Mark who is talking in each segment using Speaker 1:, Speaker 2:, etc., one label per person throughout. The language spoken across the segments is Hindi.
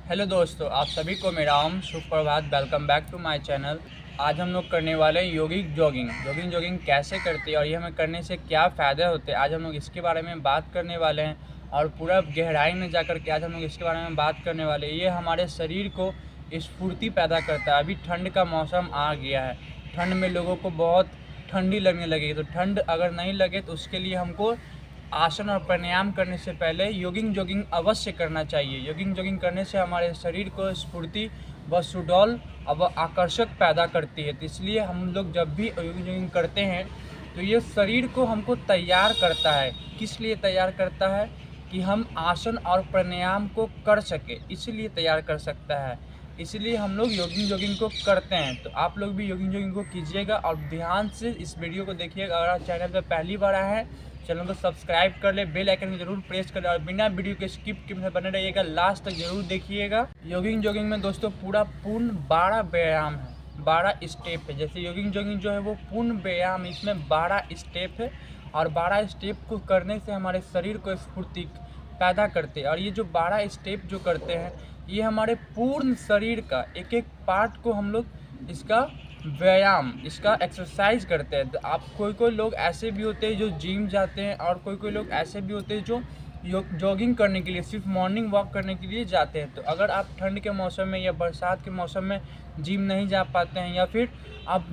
Speaker 1: हेलो दोस्तों, आप सभी को मेरा ओम सुप्रभात। Welcome back to my channel. आज हम लोग करने वाले हैं योगिक जॉगिंग कैसे करते हैं और ये हमें करने से क्या फ़ायदे होते हैं। आज हम लोग इसके बारे में बात करने वाले हैं और पूरा गहराई में जाकर के आज हम लोग इसके बारे में बात करने वाले हैं। ये हमारे शरीर को स्फूर्ति पैदा करता है। अभी ठंड का मौसम आ गया है, ठंड में लोगों को बहुत ठंडी लगने लगेगी। तो ठंड अगर नहीं लगे तो उसके लिए हमको आसन और प्राणायाम करने से पहले जॉगिंग अवश्य करना चाहिए। जॉगिंग करने से हमारे शरीर को स्फूर्ति व सुडौल व आकर्षक पैदा करती है। तो इसलिए हम लोग जब भी जॉगिंग करते हैं तो ये शरीर को हमको तैयार करता है। किस लिए तैयार करता है? कि हम आसन और प्राणायाम को कर सके, इसलिए तैयार कर सकता है। इसलिए हम लोग जॉगिंग को करते हैं। तो आप लोग भी जॉगिंग को कीजिएगा और ध्यान से इस वीडियो को देखिएगा। अगर आप चैनल पर पहली बार आए हैं, चैनल को सब्सक्राइब कर ले, बेल आइकन को जरूर प्रेस कर ले और बिना वीडियो के स्किप किए बने रहिएगा, लास्ट तक जरूर देखिएगा। जॉगिंग में दोस्तों पूर्ण 12 व्यायाम है, 12 स्टेप है। जैसे जॉगिंग जो है वो पूर्ण व्यायाम, इसमें 12 स्टेप है और 12 स्टेप को करने से हमारे शरीर को स्फूर्ति पैदा करते हैं। और ये जो 12 स्टेप जो करते हैं ये हमारे पूर्ण शरीर का एक एक पार्ट को हम लोग इसका व्यायाम, इसका एक्सरसाइज करते हैं। तो आप कोई लोग ऐसे भी होते हैं जो जिम जाते हैं और कोई लोग ऐसे भी होते हैं जो जॉगिंग करने के लिए, सिर्फ मॉर्निंग वॉक करने के लिए जाते हैं। तो अगर आप ठंड के मौसम में या बरसात के मौसम में जिम नहीं जा पाते हैं या फिर आप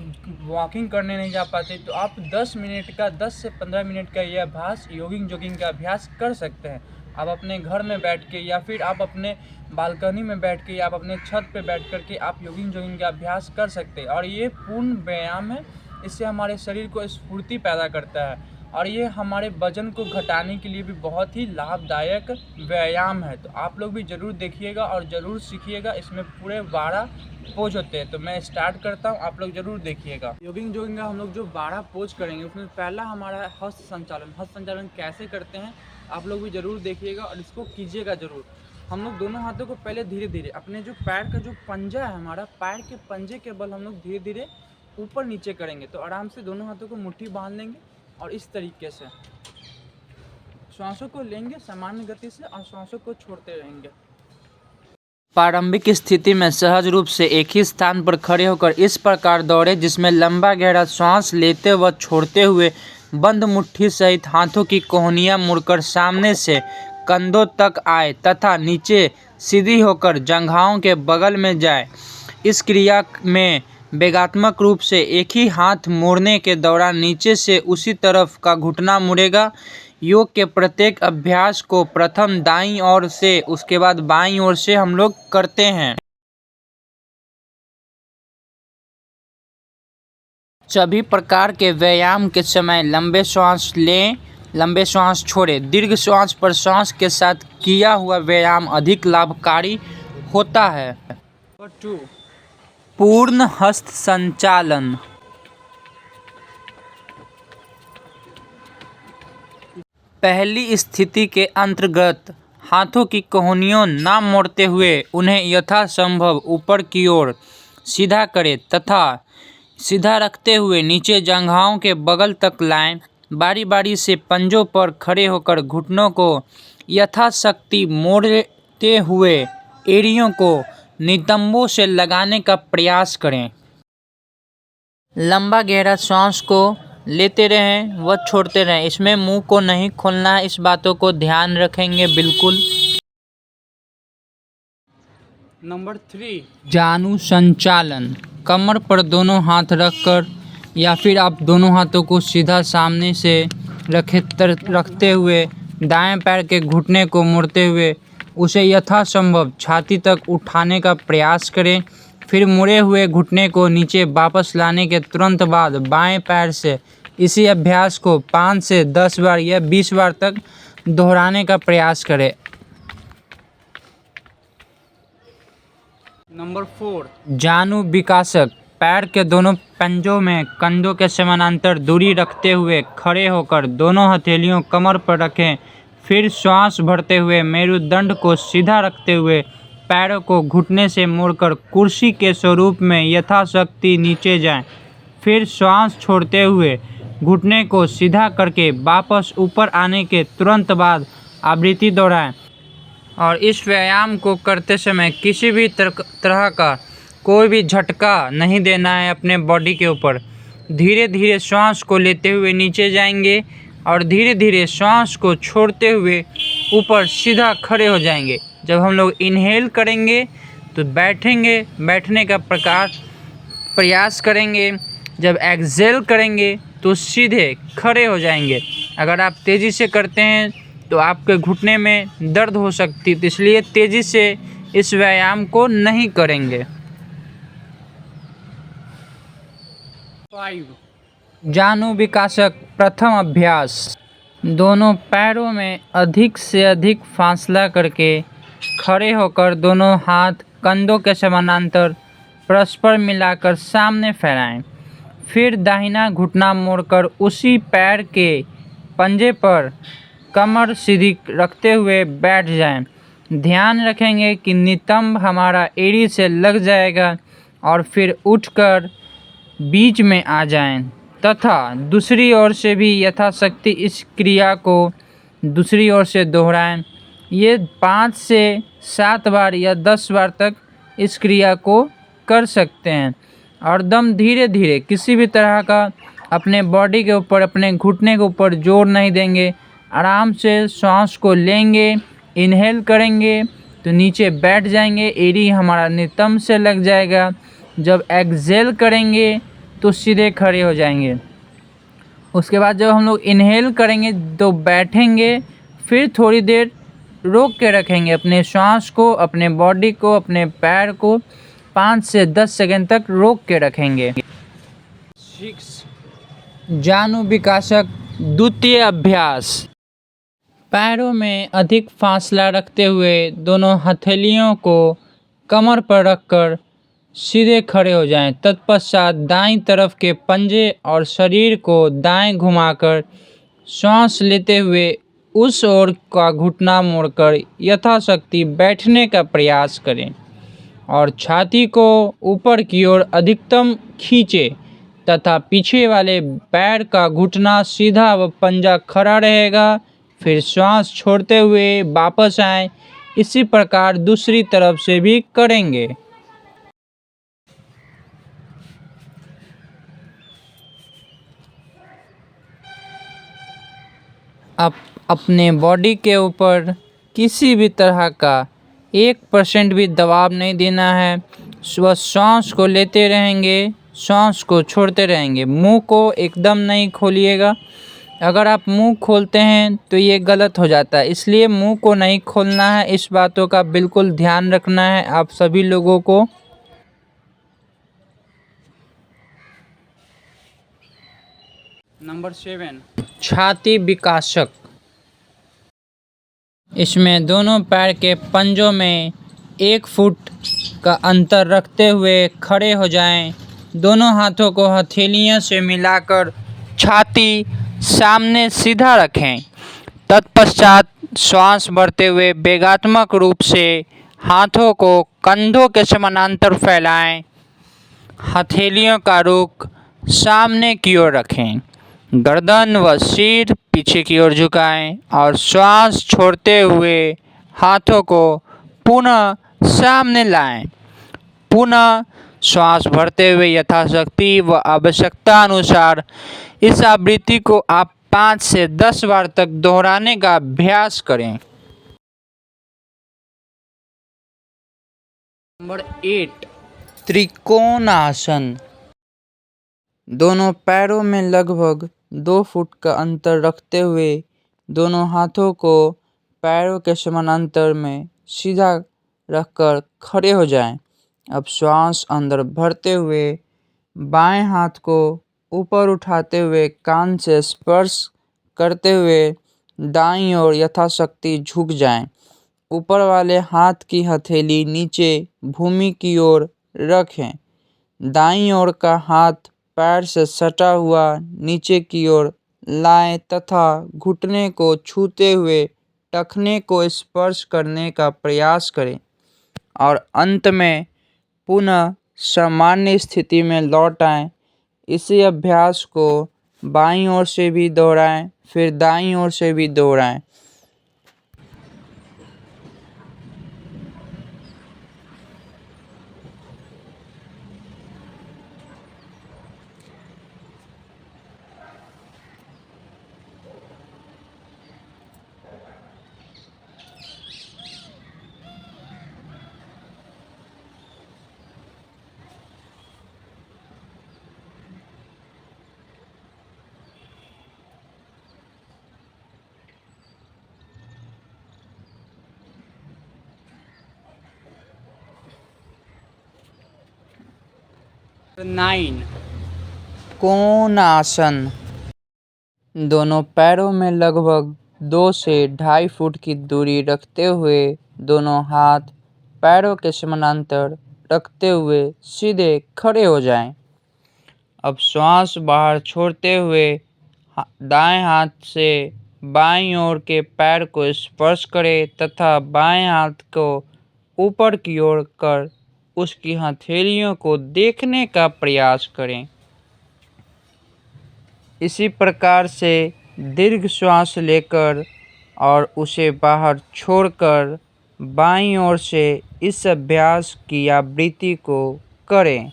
Speaker 1: वॉकिंग करने नहीं जा पाते, तो आप 10 से 15 मिनट का ये अभ्यास जॉगिंग का अभ्यास कर सकते हैं। आप अपने घर में बैठ के या फिर आप अपने बालकनी में बैठ के या आप अपने छत पे बैठ कर के आप जॉगिंग का अभ्यास कर सकते हैं। और ये पूर्ण व्यायाम है, इससे हमारे शरीर को स्फूर्ति पैदा करता है और ये हमारे वजन को घटाने के लिए भी बहुत ही लाभदायक व्यायाम है। तो आप लोग भी ज़रूर देखिएगा और ज़रूर सीखिएगा। इसमें पूरे 12 पोज होते हैं। तो मैं स्टार्ट करता हूँ, आप लोग ज़रूर देखिएगा। जॉगिंग का हम लोग जो 12 पोज करेंगे उसमें पहला हमारा हस्त संचालन कैसे करते हैं आप लोग भी ज़रूर देखिएगा और इसको कीजिएगा ज़रूर। हम लोग दोनों हाथों को पहले धीरे धीरे अपने जो पैर का जो पंजा है, हमारा पैर के पंजे के बल हम लोग धीरे धीरे ऊपर नीचे करेंगे। तो आराम से दोनों हाथों को मुट्ठी बांध लेंगे और इस तरीके से श्वासों को लेंगे सामान्य गति से और श्वासों को छोड़ते रहेंगे।
Speaker 2: प्रारंभिक स्थिति में सहज रूप से एक ही स्थान पर खड़े होकर इस प्रकार दौड़े जिसमें लंबा गहरा सांस लेते व छोड़ते हुए बंद मुट्ठी सहित हाथों की कोहनियां मुड़कर सामने से कंधों तक आए तथा नीचे सीधी होकर जंघाओं के बगल में जाए। इस क्रिया में वेगात्मक रूप से एक ही हाथ मोड़ने के दौरान नीचे से उसी तरफ का घुटना मुड़ेगा। योग के प्रत्येक अभ्यास को प्रथम दाईं ओर से उसके बाद बाईं ओर से हम लोग करते हैं। सभी प्रकार के व्यायाम के समय लंबे श्वास लें, लंबे श्वास छोड़ें। दीर्घ श्वास प्रश्वास के साथ किया हुआ व्यायाम अधिक लाभकारी होता है।
Speaker 1: नंबर 2,
Speaker 2: पूर्ण हस्त संचालन। पहली स्थिति के अंतर्गत हाथों की कोहनियों ना मोड़ते हुए उन्हें यथासंभव ऊपर की ओर सीधा करें तथा सीधा रखते हुए नीचे जंघाओं के बगल तक लाएं। बारी बारी से पंजों पर खड़े होकर घुटनों को यथाशक्ति मोड़ते हुए एड़ियों को नितंबों से लगाने का प्रयास करें। लंबा गहरा सांस को लेते रहें व छोड़ते रहें। इसमें मुंह को नहीं खोलना है, इस बातों को ध्यान रखेंगे बिल्कुल।
Speaker 1: नंबर 3,
Speaker 2: जानु संचालन। कमर पर दोनों हाथ रखकर या फिर आप दोनों हाथों को सीधा सामने से रखते हुए दाएं पैर के घुटने को मोड़ते हुए उसे यथासंभव छाती तक उठाने का प्रयास करें। फिर मुड़े हुए घुटने को नीचे वापस लाने के तुरंत बाद बाएं पैर से इसी अभ्यास को 5 से 10 बार या 20 बार तक दोहराने का प्रयास करें।
Speaker 1: नंबर 4,
Speaker 2: जानु विकासक। पैर के दोनों पंजों में कंधों के समानांतर दूरी रखते हुए खड़े होकर दोनों हथेलियों कमर पर रखें। फिर श्वास भरते हुए मेरुदंड को सीधा रखते हुए पैरों को घुटने से मोड़कर कुर्सी के स्वरूप में यथाशक्ति नीचे जाएं। फिर श्वास छोड़ते हुए घुटने को सीधा करके वापस ऊपर आने के तुरंत बाद आवृत्ति दोहराएं। और इस व्यायाम को करते समय किसी भी तरह का कोई भी झटका नहीं देना है अपने बॉडी के ऊपर। धीरे धीरे श्वास को लेते हुए नीचे जाएंगे और धीरे धीरे श्वास को छोड़ते हुए ऊपर सीधा खड़े हो जाएंगे। जब हम लोग इनहेल करेंगे तो बैठेंगे, बैठने का प्रयास करेंगे। जब एक्सहेल करेंगे तो सीधे खड़े हो जाएंगे। अगर आप तेज़ी से करते हैं तो आपके घुटने में दर्द हो सकती है, तो इसलिए तेज़ी से इस व्यायाम को नहीं करेंगे।
Speaker 1: 5
Speaker 2: जानु विकासक प्रथम अभ्यास। दोनों पैरों में अधिक से अधिक फासला करके खड़े होकर दोनों हाथ कंधों के समानांतर परस्पर मिलाकर सामने फैलाएं। फिर दाहिना घुटना मोड़कर उसी पैर के पंजे पर कमर सीधी रखते हुए बैठ जाएं। ध्यान रखेंगे कि नितंब हमारा एड़ी से लग जाएगा और फिर उठकर बीच में आ जाएं तथा दूसरी ओर से भी यथाशक्ति इस क्रिया को दूसरी ओर से दोहराएं। ये 5 से 7 बार या 10 बार तक इस क्रिया को कर सकते हैं और दम धीरे धीरे, किसी भी तरह का अपने बॉडी के ऊपर, अपने घुटने के ऊपर जोर नहीं देंगे। आराम से सांस को लेंगे, इनहेल करेंगे तो नीचे बैठ जाएंगे, एड़ी हमारा नितंब से लग जाएगा। जब एक्सहेल करेंगे तो सीधे खड़े हो जाएंगे। उसके बाद जब हम लोग इनहेल करेंगे तो बैठेंगे, फिर थोड़ी देर रोक के रखेंगे अपने श्वास को, अपने बॉडी को, अपने पैर को 5 से 10 सेकंड तक रोक के रखेंगे।
Speaker 1: 6
Speaker 2: जानु विकासक द्वितीय अभ्यास। पैरों में अधिक फासला रखते हुए दोनों हथेलियों को कमर पर रखकर सीधे खड़े हो जाएं। तत्पश्चात दाईं तरफ के पंजे और शरीर को दाएं घुमाकर श्वास लेते हुए उस ओर का घुटना मोड़कर यथाशक्ति बैठने का प्रयास करें और छाती को ऊपर की ओर अधिकतम खींचें तथा पीछे वाले पैर का घुटना सीधा व पंजा खड़ा रहेगा। फिर श्वास छोड़ते हुए वापस आएं। इसी प्रकार दूसरी तरफ से भी करेंगे। अपने बॉडी के ऊपर किसी भी तरह का 1% भी दबाव नहीं देना है। बस सांस को लेते रहेंगे, सांस को छोड़ते रहेंगे। मुंह को एकदम नहीं खोलिएगा। अगर आप मुंह खोलते हैं तो ये गलत हो जाता है, इसलिए मुंह को नहीं खोलना है। इस बातों का बिल्कुल ध्यान रखना है आप सभी लोगों को।
Speaker 1: नंबर 7
Speaker 2: छाती विकासक। इसमें दोनों पैर के पंजों में 1 फुट का अंतर रखते हुए खड़े हो जाएं। दोनों हाथों को हथेलियों से मिलाकर छाती सामने सीधा रखें। तत्पश्चात श्वास भरते हुए वेगात्मक रूप से हाथों को कंधों के समानांतर फैलाएं। हथेलियों का रुख सामने की ओर रखें। गर्दन व सिर पीछे की ओर झुकाएं और श्वास छोड़ते हुए हाथों को पुनः सामने लाएं। पुनः श्वास भरते हुए यथाशक्ति व आवश्यकता अनुसार इस आवृत्ति को आप 5 से 10 बार तक दोहराने का अभ्यास करें।
Speaker 1: नंबर 8
Speaker 2: त्रिकोणासन। दोनों पैरों में लगभग 2 फुट का अंतर रखते हुए दोनों हाथों को पैरों के समानांतर में सीधा रखकर खड़े हो जाएं। अब श्वास अंदर भरते हुए बाएं हाथ को ऊपर उठाते हुए कान से स्पर्श करते हुए दाईं ओर यथाशक्ति झुक जाएं। ऊपर वाले हाथ की हथेली नीचे भूमि की ओर रखें। दाईं ओर का हाथ पैर से सटा हुआ नीचे की ओर लाएं तथा घुटने को छूते हुए टखने को स्पर्श करने का प्रयास करें और अंत में पुनः सामान्य स्थिति में लौट आएं। इसी अभ्यास को बाईं ओर से भी दोहराएं, फिर दाईं ओर से भी दोहराएं।
Speaker 1: 9
Speaker 2: कोणासन। दोनों पैरों में लगभग 2 से 2.5 फुट की दूरी रखते हुए दोनों हाथ पैरों के समानांतर रखते हुए सीधे खड़े हो जाएं। अब श्वास बाहर छोड़ते हुए दाएं हाथ से बाईं ओर के पैर को स्पर्श करें तथा बाएं हाथ को ऊपर की ओर कर उसकी हथेलियों को देखने का प्रयास करें। इसी प्रकार से दीर्घ श्वास लेकर और उसे बाहर छोड़कर बाईं ओर से इस अभ्यास की आवृत्ति को करें।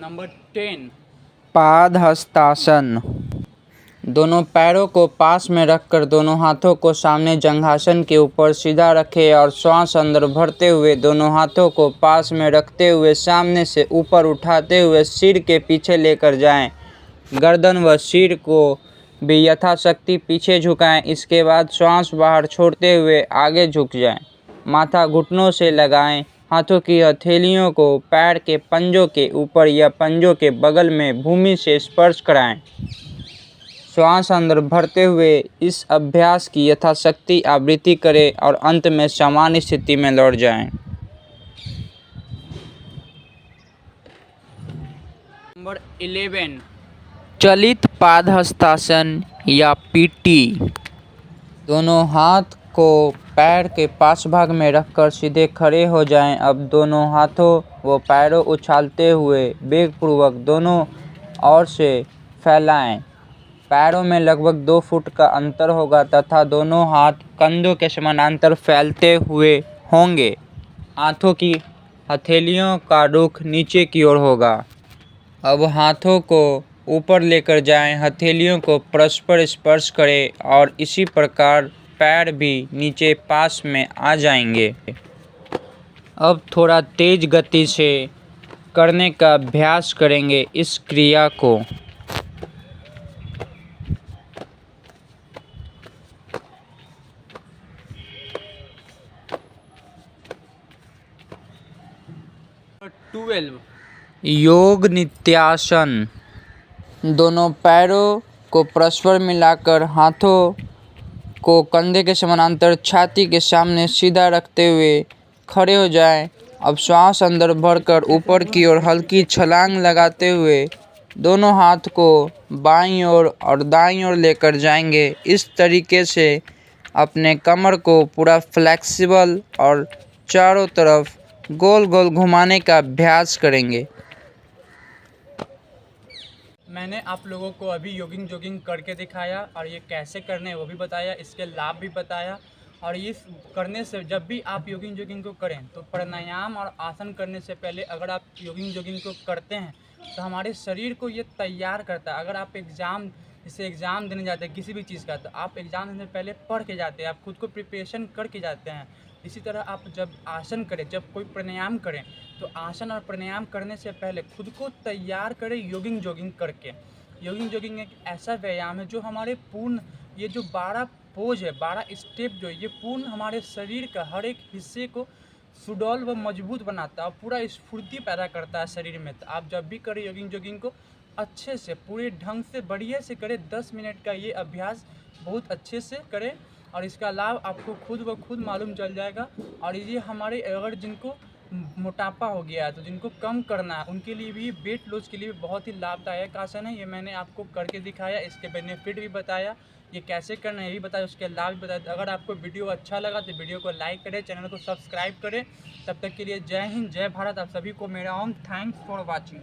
Speaker 1: नंबर 10
Speaker 2: पादहस्तासन। दोनों पैरों को पास में रखकर दोनों हाथों को सामने जंघासन के ऊपर सीधा रखें और श्वास अंदर भरते हुए दोनों हाथों को पास में रखते हुए सामने से ऊपर उठाते हुए सिर के पीछे लेकर जाएं। गर्दन व सिर को भी यथाशक्ति पीछे झुकाएं। इसके बाद श्वास बाहर छोड़ते हुए आगे झुक जाएं। माथा घुटनों से लगाएं। हाथों की हथेलियों को पैर के पंजों के ऊपर या पंजों के बगल में भूमि से स्पर्श कराएं। श्वास अंदर भरते हुए इस अभ्यास की यथाशक्ति आवृत्ति करें और अंत में सामान्य स्थिति में लौट जाएं।
Speaker 1: नंबर 11
Speaker 2: चलित पादहस्तासन या पीटी। दोनों हाथ को पैर के पास भाग में रखकर सीधे खड़े हो जाएं। अब दोनों हाथों व पैरों उछालते हुए वेगपूर्वक दोनों ओर से फैलाएं। पैरों में लगभग 2 फुट का अंतर होगा तथा दोनों हाथ कंधों के समानांतर फैलते हुए होंगे। हाथों की हथेलियों का रुख नीचे की ओर होगा। अब हाथों को ऊपर लेकर जाएं। हथेलियों को परस्पर स्पर्श करें और इसी प्रकार पैर भी नीचे पास में आ जाएंगे। अब थोड़ा तेज गति से करने का अभ्यास करेंगे इस क्रिया को।
Speaker 1: नंबर 12
Speaker 2: योग नित्यासन। दोनों पैरों को परस्पर मिलाकर हाथों को कंधे के समानांतर छाती के सामने सीधा रखते हुए खड़े हो जाएं। अब श्वास अंदर भरकर ऊपर की ओर हल्की छलांग लगाते हुए दोनों हाथ को बाईं ओर और दाईं ओर लेकर जाएंगे। इस तरीके से अपने कमर को पूरा फ्लेक्सिबल और चारों तरफ गोल गोल घुमाने का अभ्यास करेंगे।
Speaker 1: मैंने आप लोगों को अभी जॉगिंग करके दिखाया और ये कैसे करने हैं वो भी बताया, इसके लाभ भी बताया। और इस करने से जब भी आप जॉगिंग को करें तो प्राणायाम और आसन करने से पहले अगर आप जॉगिंग को करते हैं तो हमारे शरीर को ये तैयार करता है। अगर आप एग्ज़ाम देने जाते हैं किसी भी चीज़ का तो आप एग्ज़ाम देने से पहले पढ़ के जाते हैं, आप खुद को प्रिपरेशन करके जाते हैं। इसी तरह आप जब आसन करें, जब कोई प्राणायाम करें तो आसन और प्राणायाम करने से पहले खुद को तैयार करें जॉगिंग करके। जॉगिंग एक ऐसा व्यायाम है जो हमारे पूर्ण ये जो 12 पोज है, 12 स्टेप जो है ये पूर्ण हमारे शरीर का हर एक हिस्से को सुडौल व मजबूत बनाता है और पूरा स्फूर्ति पैदा करता है शरीर में। तो आप जब भी करें जॉगिंग को अच्छे से पूरे ढंग से बढ़िया से करें। 10 मिनट का ये अभ्यास बहुत अच्छे से करें और इसका लाभ आपको खुद ब खुद मालूम चल जाएगा। और ये हमारे अगर जिनको मोटापा हो गया है तो जिनको कम करना है उनके लिए भी, वेट लॉस के लिए भी बहुत ही लाभदायक आसन है। ये मैंने आपको करके दिखाया, इसके बेनिफिट भी बताया, ये कैसे करना है ये भी बताया, उसके लाभ भी बताया। तो अगर आपको वीडियो अच्छा लगा तो वीडियो को लाइक करें, चैनल को सब्सक्राइब करें। तब तक के लिए जय हिंद, जय भारत। आप सभी को मेरा ओम थैंक्स फॉर वॉचिंग।